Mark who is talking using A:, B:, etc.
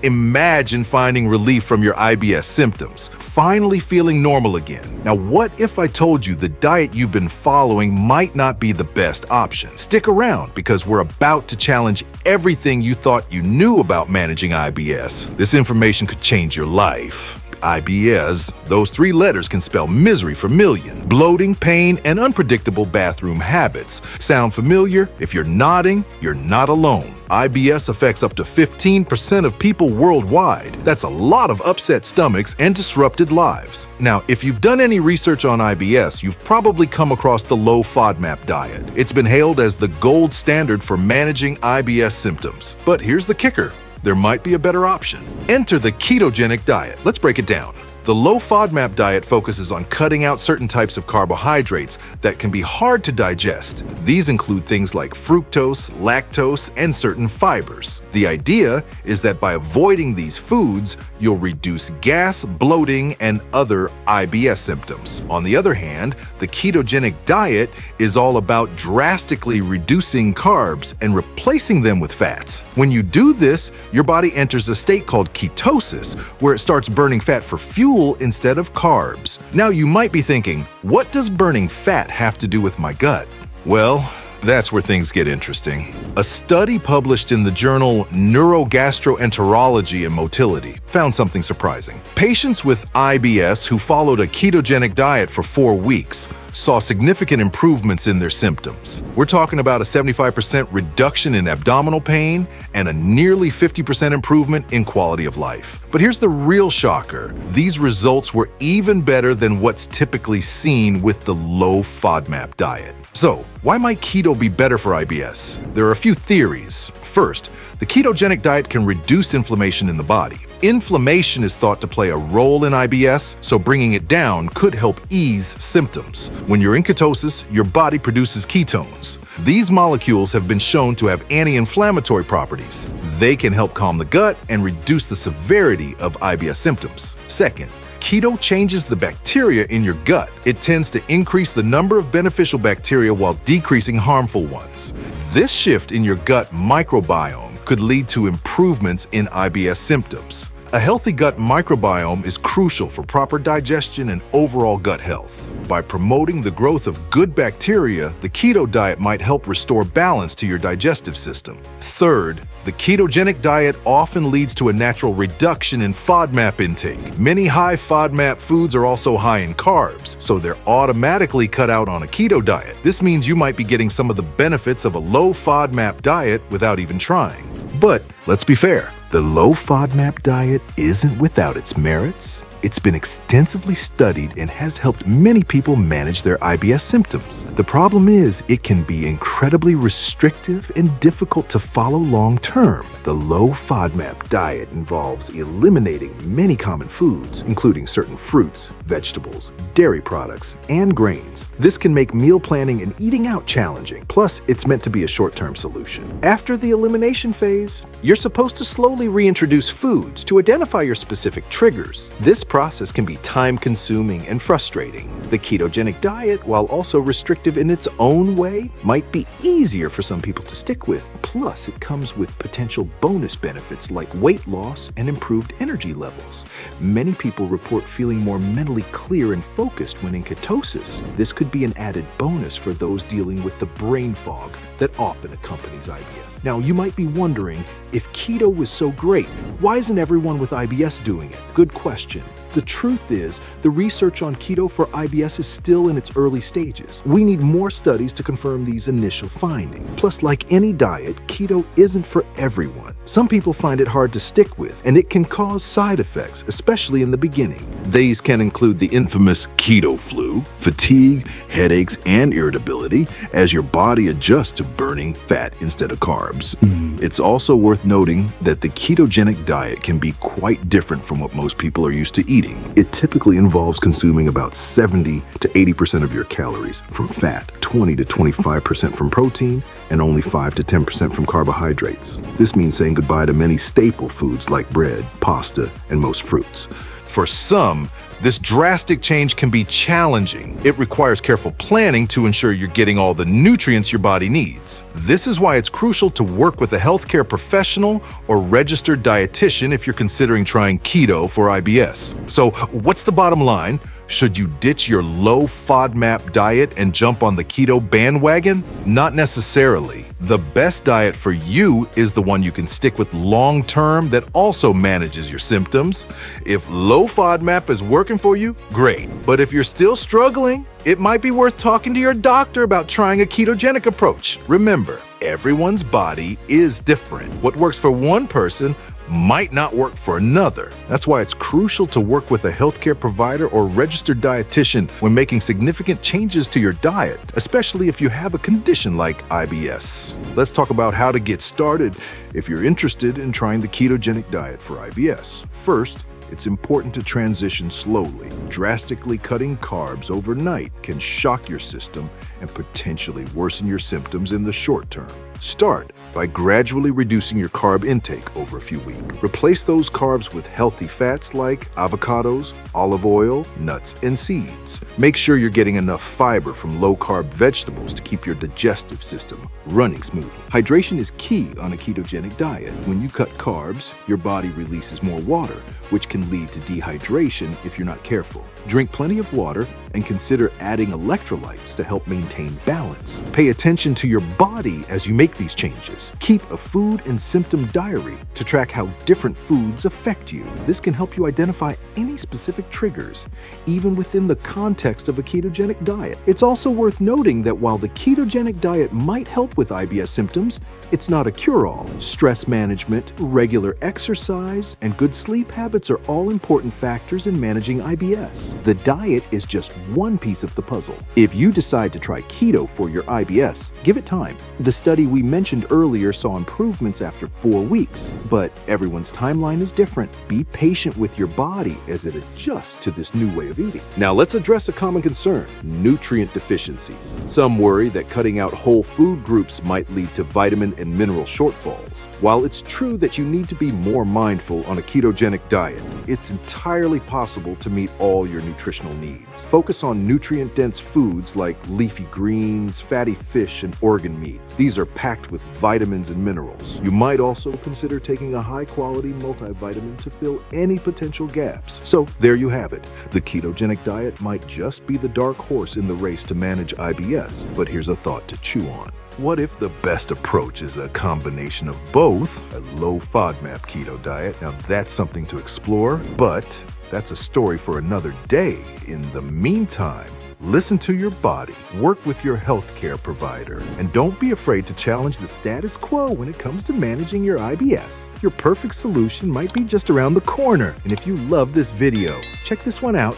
A: Imagine finding relief from your IBS symptoms, finally feeling normal again. Now, what if I told you the diet you've been following might not be the best option? Stick around because we're about to challenge everything you thought you knew about managing IBS. This information could change your life. IBS, those three letters can spell misery for million, bloating, pain, and unpredictable bathroom habits. Sound familiar? If you're nodding, you're not alone. IBS affects up to 15% of people worldwide. That's a lot of upset stomachs and disrupted lives. Now, if you've done any research on IBS, you've probably come across the low FODMAP diet. It's been hailed as the gold standard for managing IBS symptoms. But here's the kicker. There might be a better option. Enter the ketogenic diet. Let's break it down. The low FODMAP diet focuses on cutting out certain types of carbohydrates that can be hard to digest. These include things like fructose, lactose, and certain fibers. The idea is that by avoiding these foods, you'll reduce gas, bloating, and other IBS symptoms. On the other hand, the ketogenic diet is all about drastically reducing carbs and replacing them with fats. When you do this, your body enters a state called ketosis, where it starts burning fat for fuel instead of carbs. Now you might be thinking, what does burning fat have to do with my gut? Well, that's where things get interesting. A study published in the journal Neurogastroenterology and Motility found something surprising. Patients with IBS who followed a ketogenic diet for 4 weeks saw significant improvements in their symptoms. We're talking about a 75% reduction in abdominal pain and a nearly 50% improvement in quality of life. But here's the real shocker. These results were even better than what's typically seen with the low FODMAP diet. So, why might keto be better for IBS? There are a few theories. First, the ketogenic diet can reduce inflammation in the body. Inflammation is thought to play a role in IBS, so bringing it down could help ease symptoms. When you're in ketosis, your body produces ketones. These molecules have been shown to have anti-inflammatory properties. They can help calm the gut and reduce the severity of IBS symptoms. Second, keto changes the bacteria in your gut. It tends to increase the number of beneficial bacteria while decreasing harmful ones. This shift in your gut microbiome could lead to improvements in IBS symptoms. A healthy gut microbiome is crucial for proper digestion and overall gut health. By promoting the growth of good bacteria, the keto diet might help restore balance to your digestive system. Third, the ketogenic diet often leads to a natural reduction in FODMAP intake. Many high FODMAP foods are also high in carbs, so they're automatically cut out on a keto diet. This means you might be getting some of the benefits of a low FODMAP diet without even trying. But let's be fair, the low FODMAP diet isn't without its merits. It's been extensively studied and has helped many people manage their IBS symptoms. The problem is, it can be incredibly restrictive and difficult to follow long term. The low FODMAP diet involves eliminating many common foods, including certain fruits, vegetables, dairy products, and grains. This can make meal planning and eating out challenging. Plus, it's meant to be a short-term solution. After the elimination phase, you're supposed to slowly reintroduce foods to identify your specific triggers. This process can be time-consuming and frustrating. The ketogenic diet, while also restrictive in its own way, might be easier for some people to stick with. Plus, it comes with potential bonus benefits like weight loss and improved energy levels. Many people report feeling more mentally clear and focused when in ketosis. This could be an added bonus for those dealing with the brain fog that often accompanies IBS. Now, you might be wondering, if keto was so great, why isn't everyone with IBS doing it? Good question. The truth is, the research on keto for IBS is still in its early stages. We need more studies to confirm these initial findings. Plus, like any diet, keto isn't for everyone. Some people find it hard to stick with, and it can cause side effects, especially in the beginning. These can include the infamous keto flu, fatigue, headaches, and irritability as your body adjusts to burning fat instead of carbs. It's also worth noting that the ketogenic diet can be quite different from what most people are used to eating. It typically involves consuming about 70 to 80% of your calories from fat, 20 to 25% from protein, and only 5 to 10% from carbohydrates. This means saying goodbye to many staple foods like bread, pasta, and most fruits. For some, this drastic change can be challenging. It requires careful planning to ensure you're getting all the nutrients your body needs. This is why it's crucial to work with a healthcare professional or registered dietitian if you're considering trying keto for IBS. So, what's the bottom line? Should you ditch your low FODMAP diet and jump on the keto bandwagon? Not necessarily. The best diet for you is the one you can stick with long term that also manages your symptoms. If low FODMAP is working for you, great. But if you're still struggling, it might be worth talking to your doctor about trying a ketogenic approach. Remember, everyone's body is different. What works for one person might not work for another. That's why it's crucial to work with a healthcare provider or registered dietitian when making significant changes to your diet, especially if you have a condition like IBS. Let's talk about how to get started if you're interested in trying the ketogenic diet for IBS. First, it's important to transition slowly. Drastically cutting carbs overnight can shock your system and potentially worsen your symptoms in the short term. Start by gradually reducing your carb intake over a few weeks. Replace those carbs with healthy fats like avocados, olive oil, nuts, and seeds. Make sure you're getting enough fiber from low-carb vegetables to keep your digestive system running smoothly. Hydration is key on a ketogenic diet. When you cut carbs, your body releases more water, which can lead to dehydration if you're not careful. Drink plenty of water and consider adding electrolytes to help maintain balance. Pay attention to your body as you make these changes. Keep a food and symptom diary to track how different foods affect you. This can help you identify any specific triggers, even within the context of a ketogenic diet. It's also worth noting that while the ketogenic diet might help with IBS symptoms, it's not a cure-all. Stress management, regular exercise, and good sleep habits are all important factors in managing IBS. The diet is just one piece of the puzzle. If you decide to try keto for your IBS, give it time. The study we mentioned earlier saw improvements after 4 weeks, but everyone's timeline is different. Be patient with your body as it adjusts to this new way of eating. Now let's address a common concern: nutrient deficiencies. Some worry that cutting out whole food groups might lead to vitamin and mineral shortfalls. While it's true that you need to be more mindful on a ketogenic diet, it's entirely possible to meet all your nutritional needs. Focus on nutrient-dense foods like leafy greens, fatty fish, and organ meats. These are packed with vitamins and minerals. You might also consider taking a high-quality multivitamin to fill any potential gaps. So there you have it. The ketogenic diet might just be the dark horse in the race to manage IBS, but here's a thought to chew on. What if the best approach is a combination of both? A low FODMAP keto diet? Now that's something to explore, but that's a story for another day. In the meantime, listen to your body, work with your healthcare provider, and don't be afraid to challenge the status quo when it comes to managing your IBS. Your perfect solution might be just around the corner. And if you love this video, check this one out